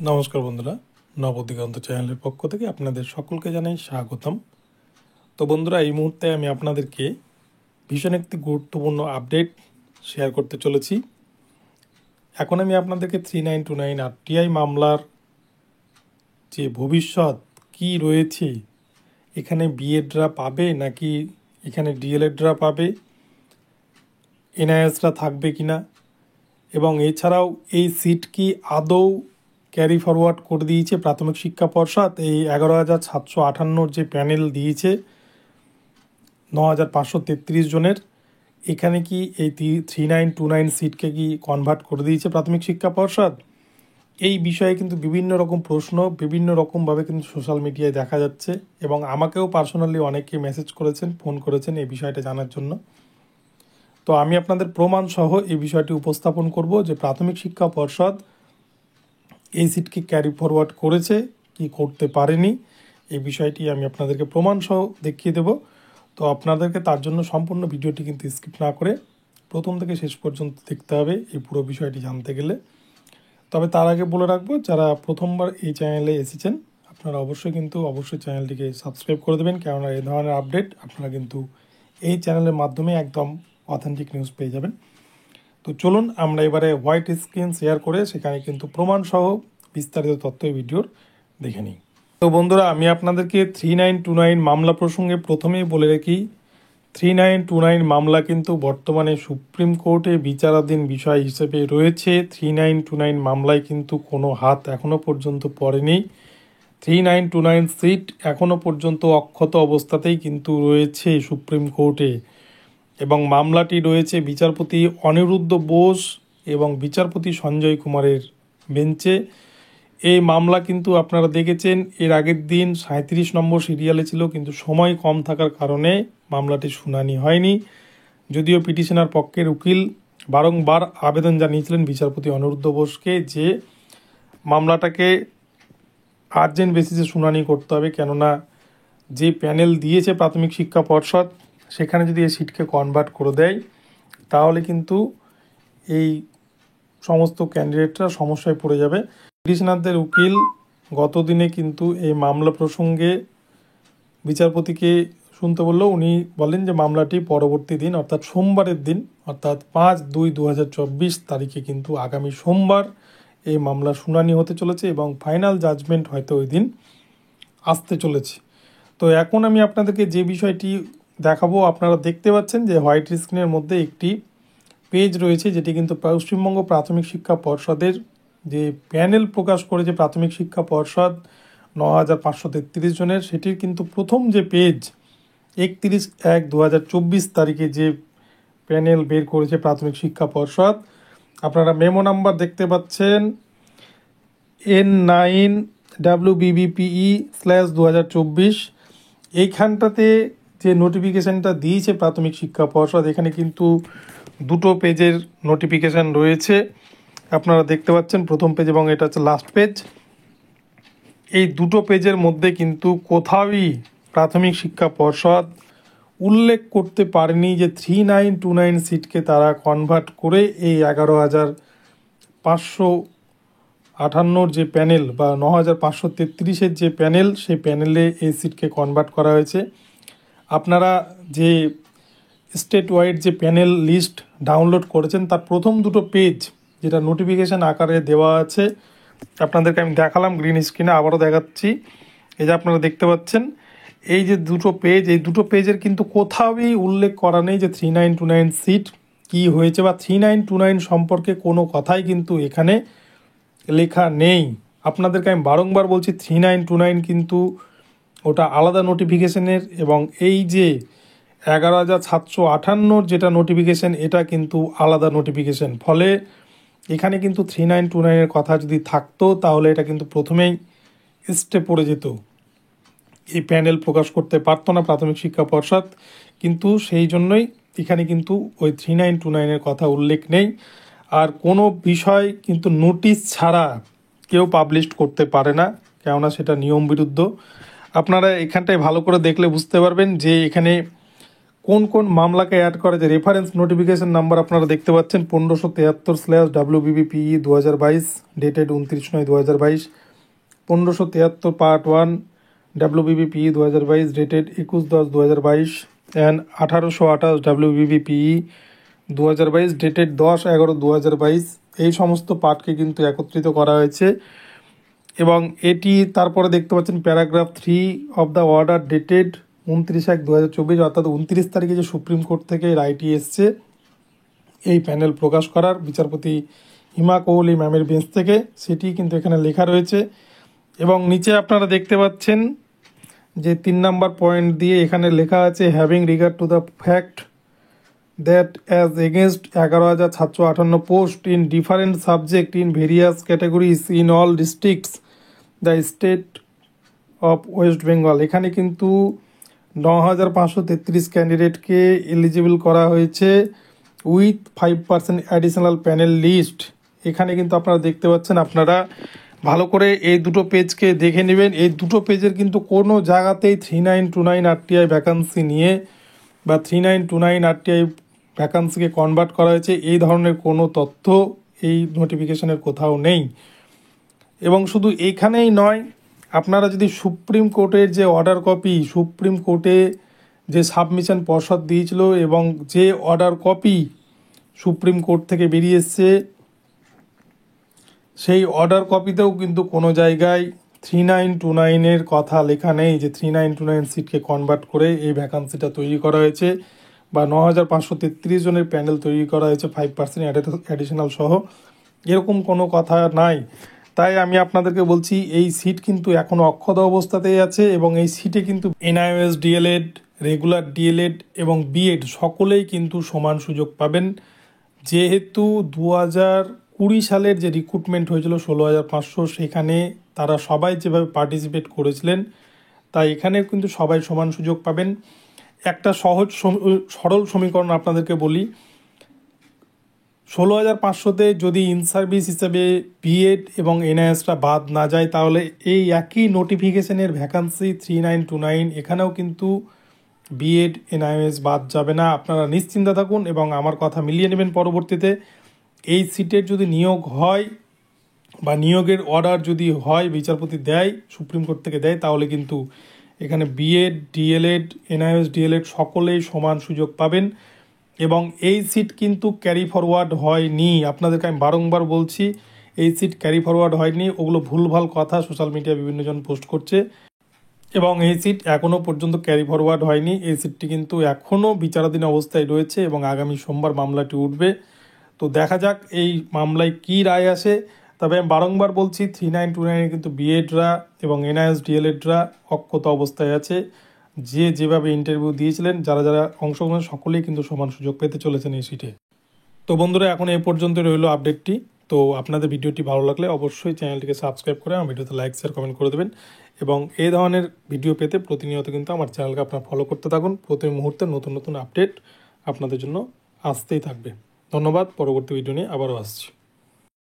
নমস্কার বন্ধুরা, নবদিগন্ত চ্যানেলের পক্ষ থেকে আপনাদের সকলকে জানাই স্বাগতম। তো বন্ধুরা, এই মুহূর্তে আমি আপনাদেরকে ভীষণ একটি গুরুত্বপূর্ণ আপডেট শেয়ার করতে চলেছি। এখন আমি আপনাদেরকে 3929 আরটিআই মামলার যে ভবিষ্যৎ কি রয়েছে, এখানে বিএডরা পাবে নাকি এখানে ডিএলএডরা পাবে, এনআইএসরা থাকবে কিনা, এবং এছাড়াও এই সিট কি আদৌ ক্যারি ফরওয়ার্ড করে দিয়েছে প্রাথমিক শিক্ষা পর্ষদ। এই 11,758 যে প্যানেল দিয়েছে 9,533 জনের, এখানে কি এই 3929 সিটকে কি কনভার্ট করে দিয়েছে প্রাথমিক শিক্ষা পর্ষদ? এই বিষয়ে কিন্তু বিভিন্ন রকম প্রশ্ন বিভিন্ন রকমভাবে কিন্তু সোশ্যাল মিডিয়ায় দেখা যাচ্ছে, এবং আমাকেও পার্সোনালি অনেকে মেসেজ করেছেন, ফোন করেছেন এই বিষয়টা জানার জন্য। তো আমি আপনাদের প্রমাণ সহ এই বিষয়টি উপস্থাপন করব যে প্রাথমিক শিক্ষা পর্ষদ এই সিটকে ক্যারি ফরওয়ার্ড করেছে কি করতে পারেনি, এই বিষয়টি আমি আপনাদেরকে প্রমাণ সহ দেখিয়ে দেব। তো আপনাদেরকে তার জন্য সম্পূর্ণ ভিডিওটি কিন্তু স্কিপ না করে প্রথম থেকে শেষ পর্যন্ত দেখতে হবে এই পুরো বিষয়টি জানতে গেলে। তবে তার আগে বলে রাখবো, যারা প্রথমবার এই চ্যানেলে এসেছেন আপনারা অবশ্যই চ্যানেলটিকে সাবস্ক্রাইব করে দেবেন, কেননা এই ধরনের আপডেট আপনারা কিন্তু এই চ্যানেলের মাধ্যমে একদম অথেন্টিক নিউজ পেয়ে যাবেন। তো চলুন আমরা এবারে হোয়াইট স্ক্রিন শেয়ার করে সেখানে কিন্তু প্রমাণ সহ বিস্তারিত তথ্য এই ভিডিওর দেখে নিই। তো বন্ধুরা, আমি আপনাদেরকে 3929 মামলা প্রসঙ্গে প্রথমেই বলে রাখি, 3929 মামলা কিন্তু বর্তমানে সুপ্রিম কোর্টে বিচারাধীন বিষয় হিসেবে রয়েছে। 3929 মামলায় কিন্তু কোনো হাত এখনও পর্যন্ত পড়েনি। 3929 সিট এখনও পর্যন্ত অক্ষত অবস্থাতেই কিন্তু রয়েছে সুপ্রিম কোর্টে, এবং মামলাটি রয়েছে বিচারপতি অনিরুদ্ধ বোস এবং বিচারপতি সঞ্জয় কুমারের বেঞ্চে। এই মামলা কিন্তু আপনারা দেখেছেন এর আগের দিন 37 নম্বর সিরিয়ালে ছিল, কিন্তু সময় কম থাকার কারণে মামলাটি শুনানি হয়নি। যদিও পিটিশনার পক্ষের উকিল বারংবার আবেদন জানিয়েছিলেন বিচারপতি অনিরুদ্ধ বোসকে যে মামলাটাকে আর্জেন্ট বেসিসে শুনানি করতে হবে, কেননা যে প্যানেল দিয়েছে প্রাথমিক শিক্ষা পর্ষদ সেখানে যদি এই সিটকে কনভার্ট করে দেয় তাহলে কিন্তু এই সমস্ত ক্যান্ডিডেটরা সমস্যায় পড়ে যাবে। পিটিশনারদের উকিল গতদিনে কিন্তু এই মামলা প্রসঙ্গে বিচারপতিকে শুনতে বলল, উনি বলেন যে মামলাটি পরবর্তী দিন অর্থাৎ সোমবারের দিন অর্থাৎ 5/2/2024 তারিখে কিন্তু আগামী সোমবার এই মামলার শুনানি হতে চলেছে, এবং ফাইনাল জাজমেন্ট হয়তো ওই দিন আসতে চলেছে। তো এখন আমি আপনাদেরকে যে বিষয়টি দেখাবো, আপনারা দেখতে পাচ্ছেন যে হোয়াইট স্ক্রিনের মধ্যে একটি পেজ রয়েছে যেটি কিন্তু পশ্চিমবঙ্গ প্রাথমিক শিক্ষা পর্ষদের যে প্যানেল প্রকাশ করেছে প্রাথমিক শিক্ষা পর্ষদ 9,533 জনের, সেটির কিন্তু প্রথম যে পেজ 31/1/2024 তারিখে যে প্যানেল বের করেছে প্রাথমিক শিক্ষা পর্ষদ, আপনারা মেমো নাম্বার দেখতে পাচ্ছেন N9WBBPE/2024। এইখানটাতে যে নোটিফিকেশানটা দিয়েছে প্রাথমিক শিক্ষা পর্ষদ, এখানে কিন্তু দুটো পেজের নোটিফিকেশান রয়েছে আপনারা দেখতে পাচ্ছেন, প্রথম পেজ এবং এটা হচ্ছে লাস্ট পেজ। এই দুটো পেজের মধ্যে কিন্তু কোথাওই প্রাথমিক শিক্ষা পর্ষদ উল্লেখ করতে পারেনি যে 3929 সিটকে তারা কনভার্ট করে এই 11,558 যে প্যানেল বা 9,533 যে প্যানেল, সেই প্যানেলে এই সিটকে কনভার্ট করা হয়েছে। আপনারা যে স্টেট ওয়াইড যে প্যানেল লিস্ট ডাউনলোড করেছেন তার প্রথম দুটো পেজ যেটা নোটিফিকেশান আকারে দেওয়া আছে, আপনাদেরকে আমি দেখালাম গ্রিন স্ক্রিনে, আবারও দেখাচ্ছি। এই যে আপনারা দেখতে পাচ্ছেন এই যে দুটো পেজ, এই দুটো পেজের কিন্তু কোথাওই উল্লেখ করা নেই যে 3929 সিট কি হয়েছে, বা 3929 সম্পর্কে কোনো কথাই কিন্তু এখানে লেখা নেই। আপনাদেরকে আমি বারংবার বলছি 3929 কিন্তু ওটা আলাদা নোটিফিকেশনের, এবং এই যে 11,758 যেটা নোটিফিকেশন এটা কিন্তু আলাদা নোটিফিকেশন। ফলে এখানে কিন্তু 3929 কথা যদি থাকতো তাহলে এটা কিন্তু প্রথমেই স্টে পড়ে যেত, এই প্যানেল প্রকাশ করতে পারতো না প্রাথমিক শিক্ষা পর্ষদ। কিন্তু সেই জন্যই এখানে কিন্তু ওই 3929 কথা উল্লেখ নেই। আর কোনো বিষয় কিন্তু নোটিশ ছাড়া কেউ পাবলিশ করতে পারে না, কেননা সেটা নিয়ম বিরুদ্ধ। আপনারা এখানটায় ভালো করে দেখলে বুঝতে পারবেন যে এখানে কোন কোন মামলাকে অ্যাড করা যায়, রেফারেন্স নোটিফিকেশন নাম্বার আপনারা দেখতে পাচ্ছেন 1573/WBBPE 2022, dated 29/9/2022, 1573 part 1 WBBPE 2022, dated 21/10/2022, and 1828 WBBPE 2022, dated 10/11/2022। এই সমস্ত পার্টকে কিন্তু একত্রিত করা হয়েছে এবং এটি তারপরে দেখতে পাচ্ছেন paragraph 3 of the order dated 29/1/2024, অর্থাৎ 29 তারিখে যে সুপ্রিম কোর্ট থেকে রায়টি এসছে এই প্যানেল প্রকাশ করার বিচারপতি হিমা কোহলি ম্যামের বেঞ্চ থেকে, সেটি কিন্তু এখানে লেখা রয়েছে। এবং নিচে আপনারা দেখতে পাচ্ছেন যে 3 নম্বর পয়েন্ট দিয়ে এখানে লেখা আছে having regard to the fact that as against 11,758 post in different subject in various categories in all districts the state of West Bengal, এখানে কিন্তু 9,533 ক্যান্ডিডেটকে এলিজিবল করা হয়েছে উইথ 5% অ্যাডিশনাল প্যানেল লিস্ট। এখানে কিন্তু আপনারা দেখতে পাচ্ছেন, আপনারা ভালো করে এই দুটো পেজকে দেখে নেবেন। এই দুটো পেজের কিন্তু কোনো জায়গাতেই 3929 RTI ভ্যাকান্সি নিয়ে বা 3929 RTI ভ্যাকান্সিকে কনভার্ট করা হয়েছে এই ধরনের কোনো তথ্য এই নোটিফিকেশনের কোথাও নেই। এবং শুধু এইখানেই নয়, আপনারা যদি সুপ্রিম কোর্টের যে অর্ডার কপি, সুপ্রিম কোর্টে যে সাবমিশন পর্ষদ দিয়েছিল এবং যে অর্ডার কপি সুপ্রিম কোর্ট থেকে বেরিয়ে এসছে, সেই অর্ডার কপিতেও কিন্তু কোনো জায়গায় 3929-এর কথা লেখা নেই যে 3929 সিটকে কনভার্ট করে এই ভ্যাকান্সিটা তৈরি করা হয়েছে বা 9,533 জনের প্যানেল তৈরি করা হয়েছে 5% অ্যাডিশনাল সহ, এরকম কোনো কথা নাই। তাই আমি আপনাদেরকে বলছি এই সিট কিন্তু এখনও অক্ষত অবস্থাতেই আছে এবং এই সিটে কিন্তু NIOS DLED, রেগুলার DLED এবং বিএড সকলেই কিন্তু সমান সুযোগ পাবেন। যেহেতু 2020 সালের যে রিক্রুটমেন্ট হয়েছিল 16,500, সেখানে তারা সবাই যেভাবে পার্টিসিপেট করেছিলেন, তাই এখানে কিন্তু সবাই সমান সুযোগ পাবেন। একটা সরল সমীকরণ আপনাদেরকে বলি, 16,500-তে যদি ইন সার্ভিস হিসেবে বিএড এবং NIOSটা বাদ না যায়, তাহলে এই একই নোটিফিকেশনের ভ্যাকান্সি 3929 এখানেও কিন্তু বিএড NIOS বাদ যাবে না। আপনারা নিশ্চিন্তা থাকুন এবং আমার কথা মিলিয়ে নেবেন পরবর্তীতে। এই সিটের যদি নিয়োগ হয় বা নিয়োগের অর্ডার যদি হয়, বিচারপতি দেয়, সুপ্রিম কোর্ট থেকে দেয়, তাহলে কিন্তু এখানে বিএড, DLED, NIOS DLED সকলেই সমান সুযোগ পাবেন। এবং এই সিট কিন্তু ক্যারি ফরওয়ার্ড হয়নি, আপনাদেরকে আমি বারংবার বলছি এই সিট ক্যারি ফরওয়ার্ড হয়নি, ওগুলো ভুলভাল কথা সোশ্যাল মিডিয়া বিভিন্ন জন পোস্ট করছে এবং এই সিট এখনও পর্যন্ত ক্যারি ফরওয়ার্ড হয়নি। এই সিটটি কিন্তু এখনও বিচারাধীন অবস্থায় রয়েছে এবং আগামী সোমবার মামলাটি উঠবে। তো দেখা যাক এই মামলায় কী রায় আসে। তবে আমি বারংবার বলছি 3929-এ কিন্তু বিএডরা এবং NIOS DLEDরা অক্ষত অবস্থায় আছে। যেভাবে ইন্টারভিউ দিয়েছিলেন, যারা যারা অংশগ্রহণ, সকলেই কিন্তু সমান সুযোগ পেতে চলেছেন এই সিটে। তো বন্ধুরা, এখন এই পর্যন্ত রইল আপডেটটি। তো আপনাদের ভিডিওটি ভালো লাগলে অবশ্যই চ্যানেলটিকে সাবস্ক্রাইব করে আমার ভিডিওতে লাইক, শেয়ার, কমেন্ট করে দেবেন এবং এই ধরনের ভিডিও পেতে প্রতিনিয়ত কিন্তু আমার চ্যানেলকে আপনারা ফলো করতে থাকুন। প্রতি মুহূর্তে নতুন নতুন আপডেট আপনাদের জন্য আসতেই থাকবে। ধন্যবাদ। পরবর্তী ভিডিও নিয়ে আবারও আসছি।